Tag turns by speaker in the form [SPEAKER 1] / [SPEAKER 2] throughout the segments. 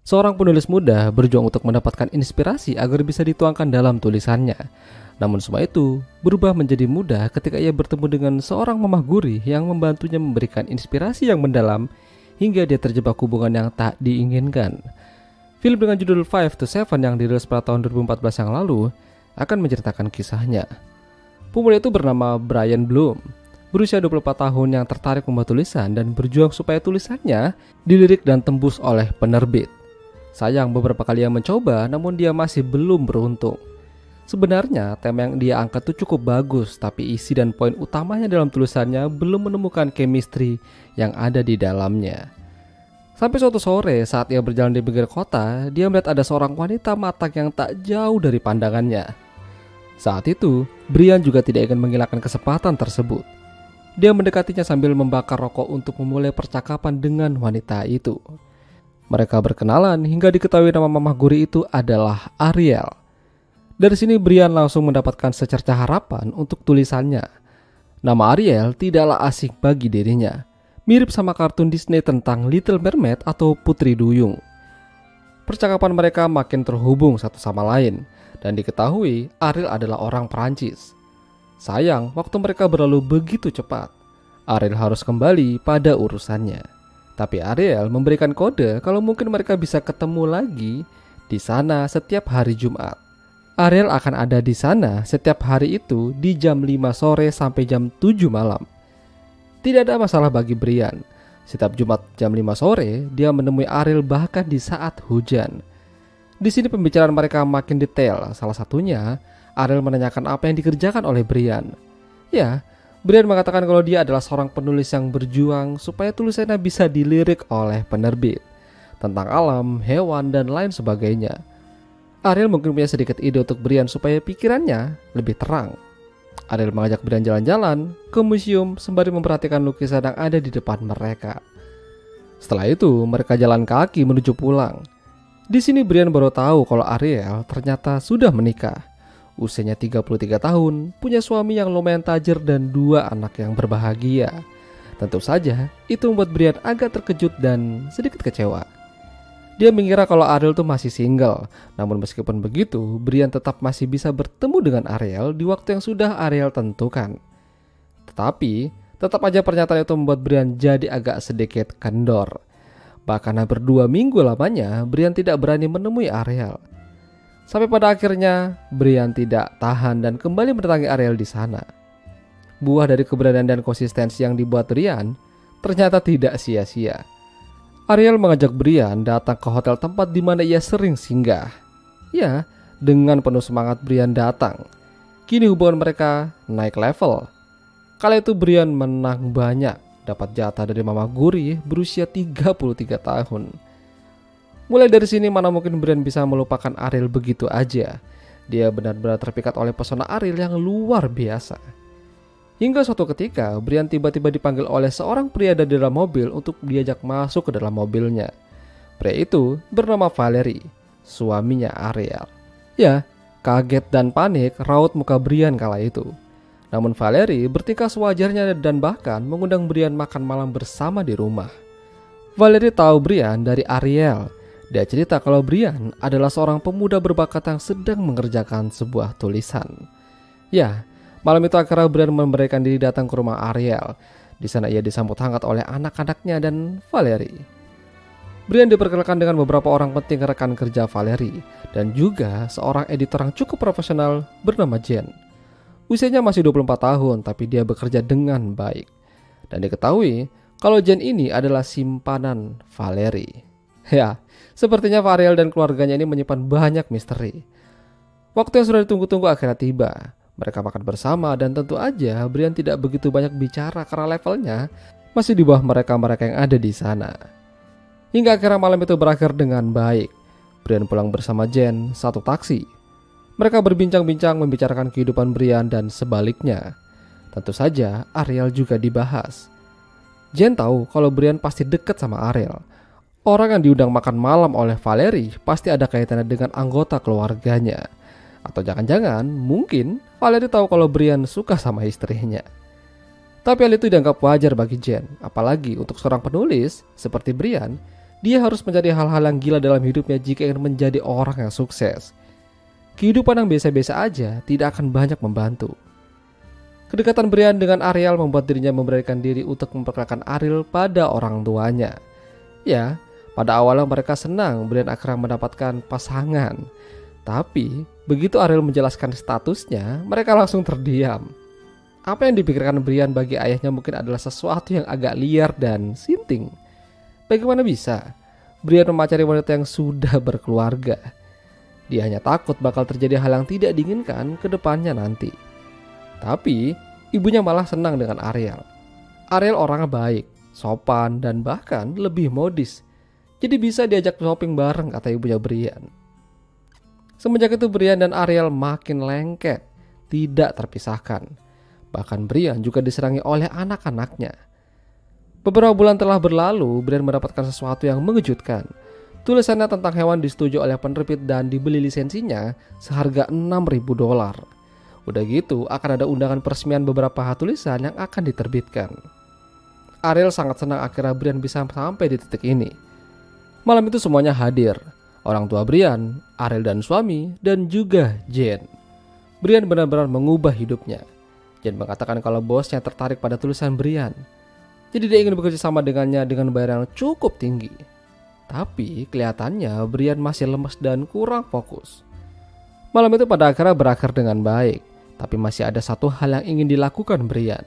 [SPEAKER 1] Seorang penulis muda berjuang untuk mendapatkan inspirasi agar bisa dituangkan dalam tulisannya. Namun semua itu berubah menjadi mudah ketika ia bertemu dengan seorang mamah gurih yang membantunya memberikan inspirasi yang mendalam hingga dia terjebak hubungan yang tak diinginkan. Film dengan judul 5 to 7 yang dirilis pada tahun 2014 yang lalu akan menceritakan kisahnya. Pemuda itu bernama Brian Bloom, berusia 24 tahun yang tertarik membuat tulisan dan berjuang supaya tulisannya dilirik dan tembus oleh penerbit. Sayang beberapa kali yang mencoba, namun dia masih belum beruntung. Sebenarnya tema yang dia angkat itu cukup bagus, tapi isi dan poin utamanya dalam tulisannya belum menemukan chemistry yang ada di dalamnya. Sampai suatu sore saat ia berjalan di pinggir kota, dia melihat ada seorang wanita matang yang tak jauh dari pandangannya. Saat itu, Brian juga tidak ingin menghilangkan kesempatan tersebut. Dia mendekatinya sambil membakar rokok untuk memulai percakapan dengan wanita itu. Mereka berkenalan hingga diketahui nama mamah gurih itu adalah Ariel. Dari sini Brian langsung mendapatkan secerca harapan untuk tulisannya. Nama Ariel tidaklah asing bagi dirinya, mirip sama kartun Disney tentang Little Mermaid atau Putri Duyung. Percakapan mereka makin terhubung satu sama lain, dan diketahui Ariel adalah orang Perancis. Sayang, waktu mereka berlalu begitu cepat. Ariel harus kembali pada urusannya. Tapi Ariel memberikan kode kalau mungkin mereka bisa ketemu lagi di sana setiap hari Jumat. Ariel akan ada di sana setiap hari itu di jam 5 sore sampai jam 7 malam. Tidak ada masalah bagi Brian. Setiap Jumat jam 5 sore, dia menemui Ariel bahkan di saat hujan. Di sini pembicaraan mereka makin detail. Salah satunya, Ariel menanyakan apa yang dikerjakan oleh Brian. Ya, Brian mengatakan kalau dia adalah seorang penulis yang berjuang supaya tulisannya bisa dilirik oleh penerbit tentang alam, hewan, dan lain sebagainya. Ariel mungkin punya sedikit ide untuk Brian supaya pikirannya lebih terang. Ariel mengajak Brian jalan-jalan ke museum sembari memperhatikan lukisan yang ada di depan mereka. Setelah itu, mereka jalan kaki menuju pulang. Di sini Brian baru tahu kalau Ariel ternyata sudah menikah. Usianya 33 tahun, punya suami yang lumayan tajir dan 2 anak yang berbahagia. Tentu saja, itu membuat Brian agak terkejut dan sedikit kecewa. Dia mengira kalau Ariel tuh masih single. Namun meskipun begitu, Brian tetap masih bisa bertemu dengan Ariel di waktu yang sudah Ariel tentukan. Tetapi, tetap aja pernyataan itu membuat Brian jadi agak sedikit kendor. Bahkan hampir 2 minggu lamanya, Brian tidak berani menemui Ariel. Sampai pada akhirnya, Brian tidak tahan dan kembali mendatangi Ariel di sana. Buah dari keberanian dan konsistensi yang dibuat Brian ternyata tidak sia-sia. Ariel mengajak Brian datang ke hotel tempat di mana ia sering singgah. Ya, dengan penuh semangat Brian datang. Kini hubungan mereka naik level. Kala itu Brian menang banyak, dapat jatah dari mama gurih berusia 33 tahun. Mulai dari sini mana mungkin Brian bisa melupakan Ariel begitu aja. Dia benar-benar terpikat oleh pesona Ariel yang luar biasa. Hingga suatu ketika Brian tiba-tiba dipanggil oleh seorang pria dari dalam mobil untuk diajak masuk ke dalam mobilnya. Pria itu bernama Valerie, suaminya Ariel. Ya, kaget dan panik raut muka Brian kala itu. Namun Valerie bertingkah sewajarnya dan bahkan mengundang Brian makan malam bersama di rumah. Valerie tahu Brian dari Ariel. Dia cerita kalau Brian adalah seorang pemuda berbakat yang sedang mengerjakan sebuah tulisan. Ya, malam itu akhirnya Brian memberikan diri datang ke rumah Ariel. Di sana ia disambut hangat oleh anak-anaknya dan Valerie. Brian diperkenalkan dengan beberapa orang penting rekan kerja Valerie dan juga seorang editor yang cukup profesional bernama Jen. Usianya masih 24 tahun tapi dia bekerja dengan baik. Dan diketahui kalau Jen ini adalah simpanan Valerie. Ya, sepertinya Ariel dan keluarganya ini menyimpan banyak misteri. Waktu yang sudah ditunggu-tunggu akhirnya tiba. Mereka makan bersama dan tentu aja Brian tidak begitu banyak bicara karena levelnya masih di bawah mereka-mereka yang ada di sana. Hingga akhirnya malam itu berakhir dengan baik. Brian pulang bersama Jen satu taksi. Mereka berbincang-bincang membicarakan kehidupan Brian dan sebaliknya. Tentu saja Ariel juga dibahas. Jen tahu kalau Brian pasti dekat sama Ariel. Orang yang diundang makan malam oleh Valerie pasti ada kaitannya dengan anggota keluarganya. Atau jangan-jangan mungkin Valerie tahu kalau Brian suka sama istrinya. Tapi hal itu dianggap wajar bagi Jen. Apalagi untuk seorang penulis seperti Brian, Dia harus mencari hal-hal yang gila dalam hidupnya jika ingin menjadi orang yang sukses. Kehidupan yang biasa-biasa aja tidak akan banyak membantu. Kedekatan Brian dengan Ariel membuat dirinya memberanikan diri untuk memperkenalkan Ariel pada orang tuanya. Ya, pada awalnya mereka senang Brian akhirnya mendapatkan pasangan. Tapi, begitu Ariel menjelaskan statusnya, mereka langsung terdiam. Apa yang dipikirkan Brian bagi ayahnya mungkin adalah sesuatu yang agak liar dan sinting. Bagaimana bisa Brian memacari wanita yang sudah berkeluarga? Dia hanya takut bakal terjadi hal yang tidak diinginkan ke depannya nanti. Tapi, ibunya malah senang dengan Ariel. Ariel orangnya baik, sopan, dan bahkan lebih modis. Jadi bisa diajak shopping bareng, kata ibunya Brian. Semenjak itu Brian dan Ariel makin lengket, tidak terpisahkan. Bahkan Brian juga diserangi oleh anak-anaknya. Beberapa bulan telah berlalu, Brian mendapatkan sesuatu yang mengejutkan. Tulisannya tentang hewan disetujui oleh penerbit dan dibeli lisensinya seharga $6.000. Udah gitu akan ada undangan peresmian beberapa tulisan yang akan diterbitkan. Ariel sangat senang akhirnya Brian bisa sampai di titik ini. Malam itu semuanya hadir. Orang tua Brian, Ariel dan suami, dan juga Jane. Brian benar-benar mengubah hidupnya. Jane mengatakan kalau bosnya tertarik pada tulisan Brian. Jadi dia ingin bekerja sama dengannya dengan bayar yang cukup tinggi. Tapi kelihatannya Brian masih lemas dan kurang fokus. Malam itu pada akhirnya berakhir dengan baik. Tapi masih ada satu hal yang ingin dilakukan Brian.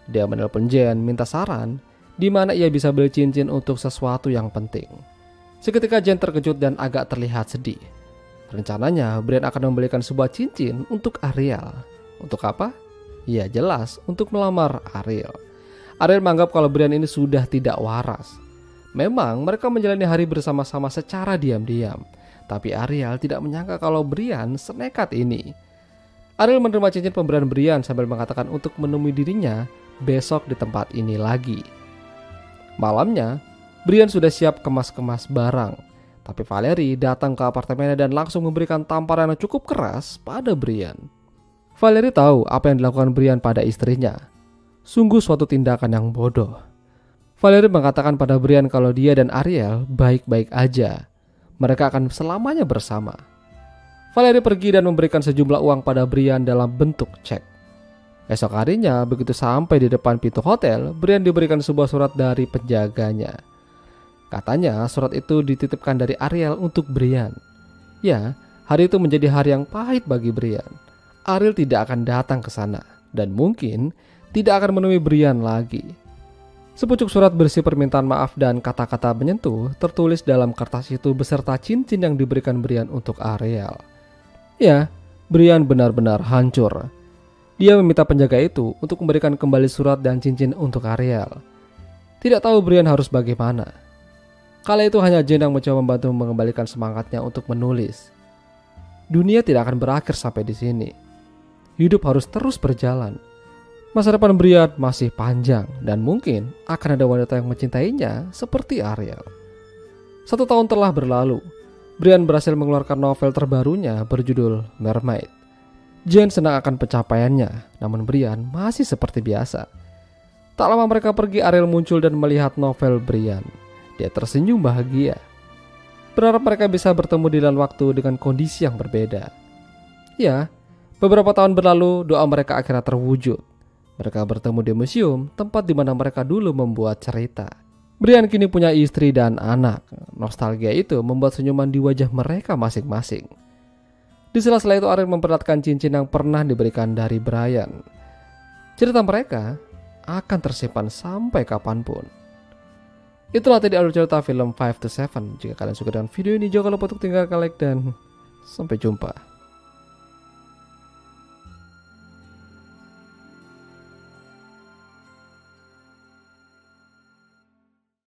[SPEAKER 1] Dia menelpon Jane minta saran di mana ia bisa beli cincin untuk sesuatu yang penting. Seketika Jane terkejut dan agak terlihat sedih. Rencananya Brian akan membelikan sebuah cincin untuk Ariel. Untuk apa? Ya jelas untuk melamar Ariel. Ariel menganggap kalau Brian ini sudah tidak waras. Memang mereka menjalani hari bersama-sama secara diam-diam. Tapi Ariel tidak menyangka kalau Brian senekat ini. Ariel menerima cincin pemberian Brian sambil mengatakan untuk menemui dirinya besok di tempat ini lagi. Malamnya, Brian sudah siap kemas-kemas barang. Tapi Valerie datang ke apartemennya dan langsung memberikan tamparan yang cukup keras pada Brian. Valerie tahu apa yang dilakukan Brian pada istrinya. Sungguh suatu tindakan yang bodoh. Valerie mengatakan pada Brian kalau dia dan Ariel baik-baik aja. Mereka akan selamanya bersama. Valerie pergi dan memberikan sejumlah uang pada Brian dalam bentuk cek. Esok harinya, begitu sampai di depan pintu hotel, Brian diberikan sebuah surat dari penjaganya. Katanya surat itu dititipkan dari Ariel untuk Brian. Ya, hari itu menjadi hari yang pahit bagi Brian. Ariel tidak akan datang ke sana dan mungkin tidak akan menemui Brian lagi. Sepucuk surat berisi permintaan maaf dan kata-kata menyentuh tertulis dalam kertas itu beserta cincin yang diberikan Brian untuk Ariel. Ya, Brian benar-benar hancur. Dia meminta penjaga itu untuk memberikan kembali surat dan cincin untuk Ariel. Tidak tahu Brian harus bagaimana. Kala itu hanya Jane yang mencoba membantu mengembalikan semangatnya untuk menulis. Dunia tidak akan berakhir sampai di sini. Hidup harus terus berjalan. Masa depan Brian masih panjang dan mungkin akan ada wanita yang mencintainya seperti Ariel. 1 tahun telah berlalu. Brian berhasil mengeluarkan novel terbarunya berjudul Mermaid. Jane senang akan pencapaiannya, namun Brian masih seperti biasa. Tak lama mereka pergi, Ariel muncul dan melihat novel Brian. Dia tersenyum bahagia. Berharap mereka bisa bertemu di lain waktu dengan kondisi yang berbeda. Ya, beberapa tahun berlalu, doa mereka akhirnya terwujud. Mereka bertemu di museum, tempat di mana mereka dulu membuat cerita. Brian kini punya istri dan anak. Nostalgia itu membuat senyuman di wajah mereka masing-masing. Di sela-sela itu Ariel memperlihatkan cincin yang pernah diberikan dari Brian. Cerita mereka akan tersimpan sampai kapanpun. Itulah tadi alur cerita film 5 to 7. Jika kalian suka dengan video ini, jangan lupa untuk tinggalkan like dan sampai jumpa.